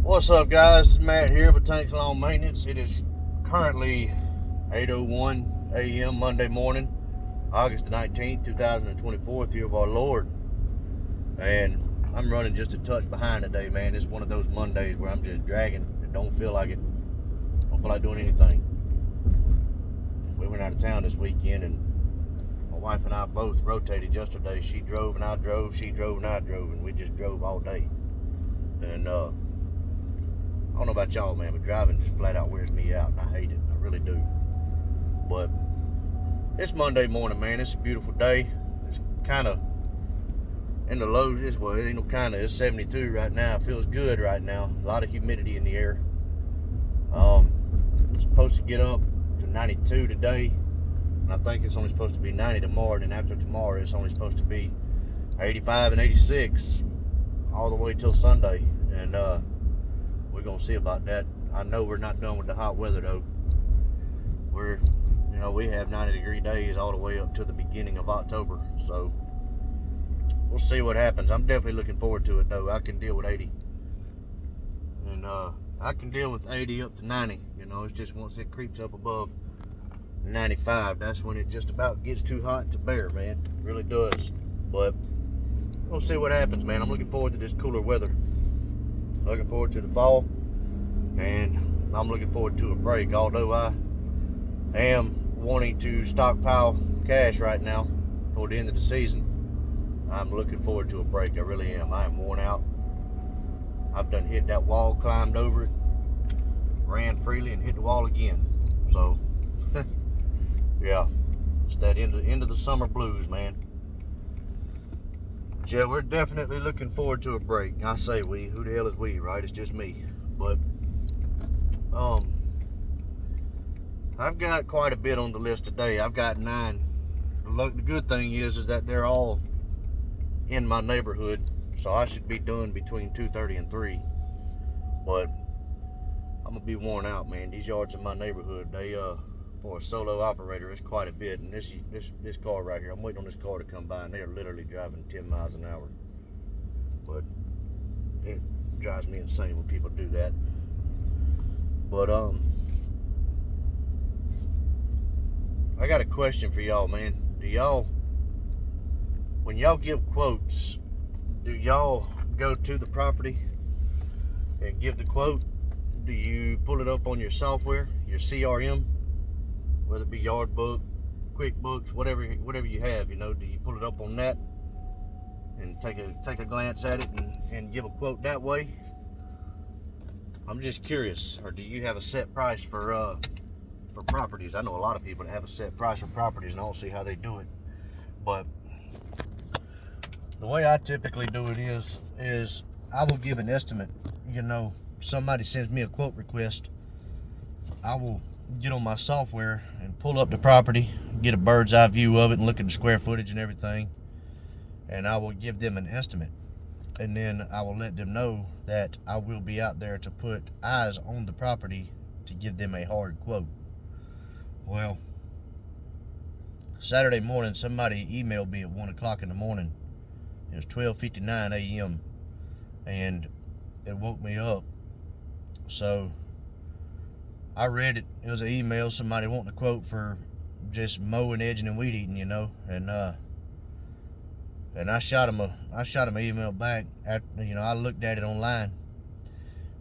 What's up, guys? Matt here with Tanks Lawn Maintenance. It is currently 8:01 a.m. Monday morning, August the 19th, 2024, year of our Lord. And I'm running just a touch behind today, man. It's one of those Mondays where I'm just dragging. I don't feel like it. Don't feel like doing anything. We went out of town this weekend, and my wife and I both rotated yesterday. She drove and I drove. She drove and I drove, and we just drove all day. And I don't know about y'all, man, but driving just flat out wears me out, and I hate it. I really do. But it's Monday morning, man. It's a beautiful day. It's kind of in the lows this way. It ain't no kind of. It's 72 right now. It feels good right now. A lot of humidity in the air. It's supposed to get up to 92 today, and I think it's only supposed to be 90 tomorrow. And then after tomorrow, it's only supposed to be 85 and 86 all the way till Sunday. And we're gonna see about that. I know we're not done with the hot weather though. We have 90-degree days all the way up to the beginning of October. So we'll see what happens. I'm definitely looking forward to it though. I can deal with 80, and I can deal with 80 up to 90. It's just once it creeps up above 95, that's when it just about gets too hot to bear, man. It really does. But we'll see what happens, man. I'm looking forward to this cooler weather. Looking forward to the fall, and I'm looking forward to a break. Although I am wanting to stockpile cash right now toward the end of the season, I'm looking forward to a break. I really am. I am worn out. I've done hit that wall, climbed over it, ran freely, and hit the wall again. So, yeah, it's that end of the summer blues, man. Yeah, we're definitely looking forward to a break. I say we. Who the hell is we, right? It's just me. But I've got quite a bit on the list today. I've got 9. The good thing is that they're all in my neighborhood, so I should be done between 2:30 and 3. But I'm gonna be worn out, man. These yards in my neighborhood, they for a solo operator, it's quite a bit. And this car right here, I'm waiting on this car to come by, and they are literally driving 10 miles an hour. But it drives me insane when people do that. But I got a question for y'all, man. When y'all give quotes, do y'all go to the property and give the quote? Do you pull it up on your software, your CRM, whether it be Yardbook, QuickBooks, whatever you have? Do you pull it up on that and take a glance at it and give a quote that way? I'm just curious. Or do you have a set price for properties? I know a lot of people that have a set price for properties, and I don't see how they do it. But the way I typically do it is I will give an estimate. Somebody sends me a quote request, I will get on my software and pull up the property, get a bird's eye view of it, and look at the square footage and everything, and I will give them an estimate. And then I will let them know that I will be out there to put eyes on the property to give them a hard quote. Well, Saturday morning, somebody emailed me at 1 o'clock in the morning. It was 12:59 a.m. and it woke me up. So I read it. It was an email, somebody wanting a quote for just mowing, edging, and weed eating, and I shot him an email back. I looked at it online.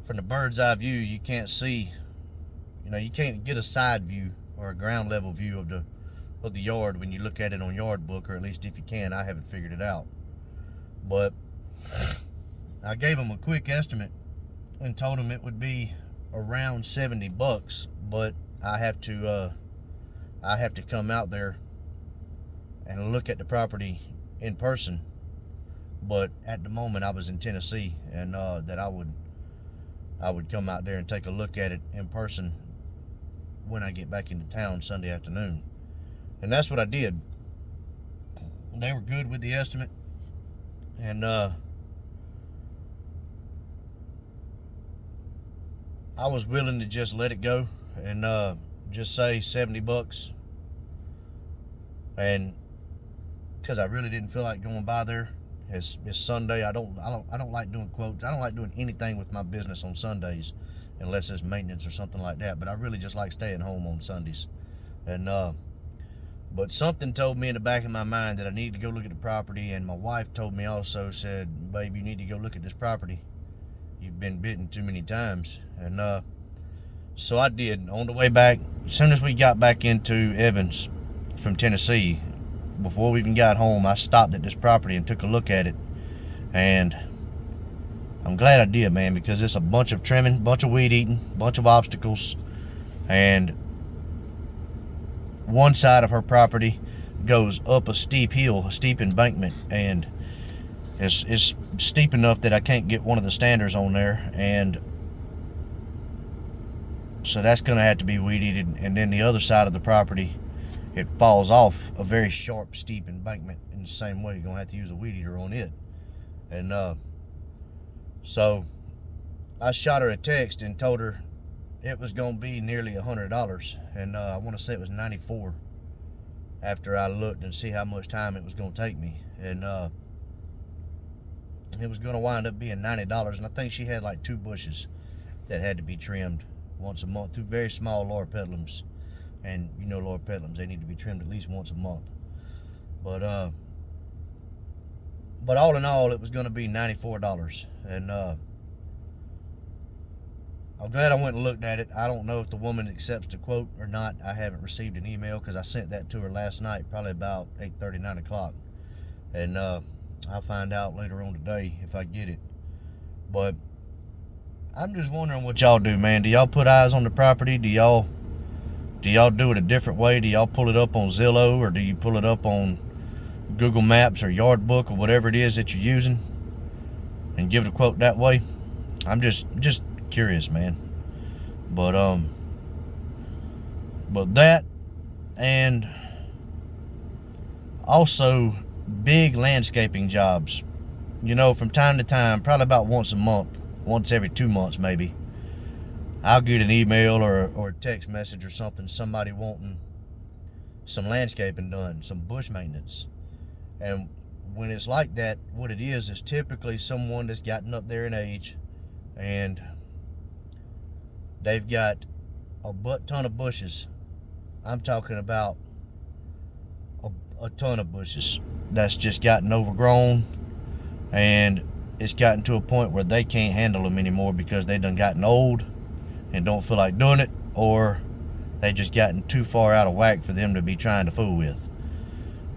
From the bird's eye view, you can't see, you can't get a side view or a ground level view of the yard when you look at it on Yardbook, or at least if you can. I haven't figured it out. But I gave him a quick estimate and told him it would be around $70, but I have to come out there and look at the property in person. But at the moment I was in Tennessee, and that I would come out there and take a look at it in person when I get back into town Sunday afternoon. And that's what I did. They were good with the estimate, and I was willing to just let it go and just say $70, and because I really didn't feel like going by there It's Sunday. I don't like doing quotes. I don't like doing anything with my business on Sundays unless it's maintenance or something like that. But I really just like staying home on Sundays. And but something told me in the back of my mind that I needed to go look at the property, and my wife told me also, said, babe, you need to go look at this property. You've been bitten too many times. And so I did. On the way back, as soon as we got back into Evans from Tennessee, before we even got home, I stopped at this property and took a look at it. And I'm glad I did, man, because it's a bunch of trimming, bunch of weed eating, bunch of obstacles. And one side of her property goes up a steep hill, a steep embankment, and it's steep enough that I can't get one of the standers on there, and so that's going to have to be weed eated. And then the other side of the property, it falls off a very sharp, steep embankment in the same way. You're going to have to use a weed eater on it. And so I shot her a text and told her it was going to be nearly $100, and I want to say it was $94 after I looked and see how much time it was going to take me. And it was going to wind up being $90, and I think she had like 2 bushes that had to be trimmed once a month, 2 very small Lord Petalums. And you know Lord Petalums, they need to be trimmed at least once a month. But all in all, it was going to be $94, and I'm glad I went and looked at it. I don't know if the woman accepts the quote or not. I haven't received an email because I sent that to her last night, probably about 8:30, 9 o'clock. And I'll find out later on today if I get it. But I'm just wondering what y'all do, man. Do y'all put eyes on the property? Do y'all do it a different way? Do y'all pull it up on Zillow, or do you pull it up on Google Maps or Yardbook or whatever it is that you're using and give it a quote that way? I'm just curious, man. But that, and also big landscaping jobs, you know, from time to time, probably about once a month, once every 2 months maybe, I'll get an email or a text message or something, somebody wanting some landscaping done, some bush maintenance. And when it's like that, what it is typically someone that's gotten up there in age, and they've got a butt ton of bushes. I'm talking about a ton of bushes that's just gotten overgrown, and it's gotten to a point where they can't handle them anymore because they done gotten old and don't feel like doing it, or they just gotten too far out of whack for them to be trying to fool with.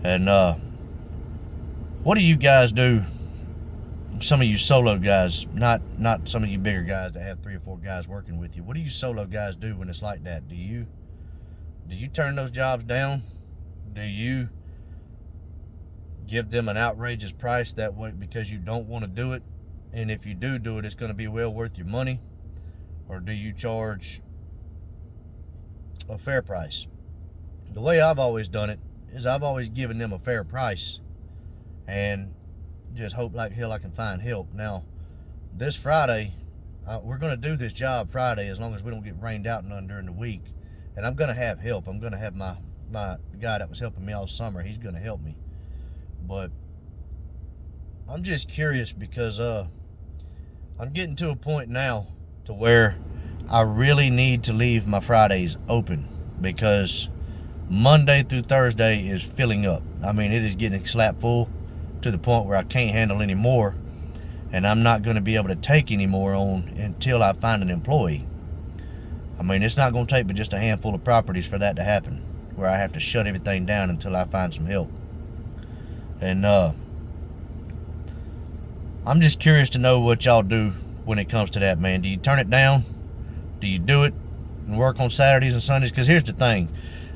And what do you guys do? Some of you solo guys, not some of you bigger guys that have 3 or 4 guys working with you. What do you solo guys do when it's like that? Do you turn those jobs down? Do you give them an outrageous price that way because you don't want to do it? And if you do it, it's going to be well worth your money? Or do you charge a fair price? The way I've always done it is I've always given them a fair price and just hope like hell I can find help. Now, this Friday, we're going to do this job Friday as long as we don't get rained out none during the week. And I'm going to have help. I'm going to have my guy that was helping me all summer. He's going to help me. But I'm just curious because I'm getting to a point now to where I really need to leave my Fridays open, because Monday through Thursday is filling up. I mean, it is getting slap full to the point where I can't handle any more, and I'm not going to be able to take any more on until I find an employee. I mean, it's not going to take but just a handful of properties for that to happen, where I have to shut everything down until I find some help. And I'm just curious to know what y'all do when it comes to that, man. Do you turn it down? Do you do it and work on Saturdays and Sundays? Because here's the thing,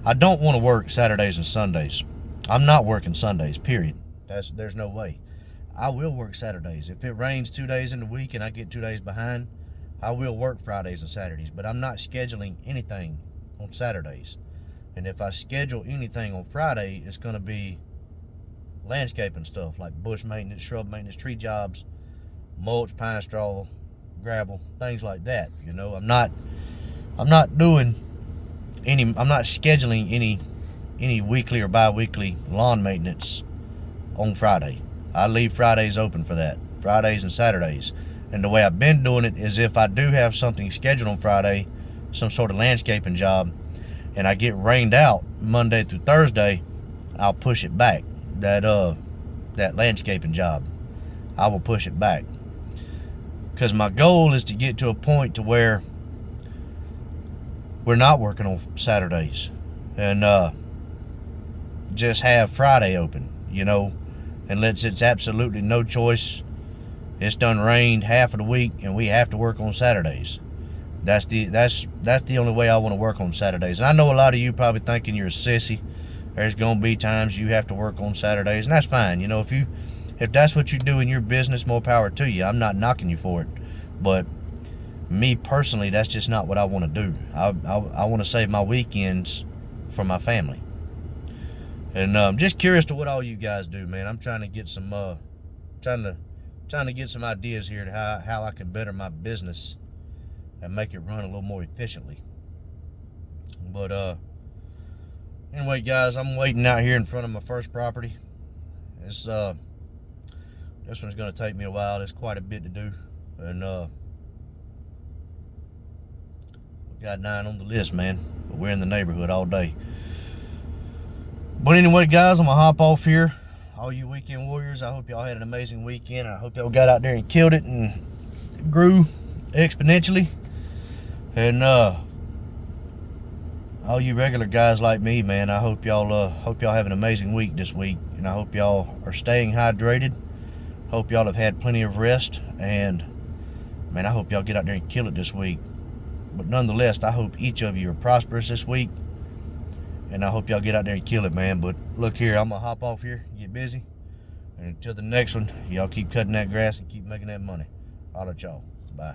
I don't want to work Saturdays and Sundays. I'm not working Sundays, period. There's no way. I will work Saturdays. If it rains 2 days in the week and I get 2 days behind, I will work Fridays and Saturdays. But I'm not scheduling anything on Saturdays. And if I schedule anything on Friday, it's going to be landscaping stuff like bush maintenance, shrub maintenance, tree jobs, mulch, pine straw, gravel, things like that. You know, I'm not scheduling any weekly or bi-weekly lawn maintenance on Friday. I leave Fridays open for that, Fridays and Saturdays. And the way I've been doing it is if I do have something scheduled on Friday, some sort of landscaping job, and I get rained out Monday through Thursday, I'll push it back. That landscaping job, I will push it back. Because my goal is to get to a point to where we're not working on Saturdays and just have Friday open, you know, unless it's absolutely no choice. It's done rained half of the week and we have to work on Saturdays. That's the only way I want to work on Saturdays. And I know a lot of you probably thinking you're a sissy. There's gonna be times you have to work on Saturdays, and that's fine. You know, if that's what you do in your business, more power to you. I'm not knocking you for it, but me personally, that's just not what I want to do. I want to save my weekends for my family. And I'm just curious to what all you guys do, man. I'm trying to get some trying to get some ideas here to how I can better my business and make it run a little more efficiently. But anyway, guys, I'm waiting out here in front of my first property. This one's gonna take me a while. There's quite a bit to do, and we got 9 on the list, man. But we're in the neighborhood all day. But anyway, guys, I'm gonna hop off here. All you weekend warriors, I hope y'all had an amazing weekend. I hope y'all got out there and killed it and grew exponentially. And all you regular guys like me, man, I hope y'all have an amazing week this week, and I hope y'all are staying hydrated. Hope y'all have had plenty of rest, and man, I hope y'all get out there and kill it this week. But nonetheless, I hope each of you are prosperous this week, and I hope y'all get out there and kill it, man. But look here, I'm gonna hop off here, get busy, and until the next one, y'all keep cutting that grass and keep making that money. Holla at y'all. Bye.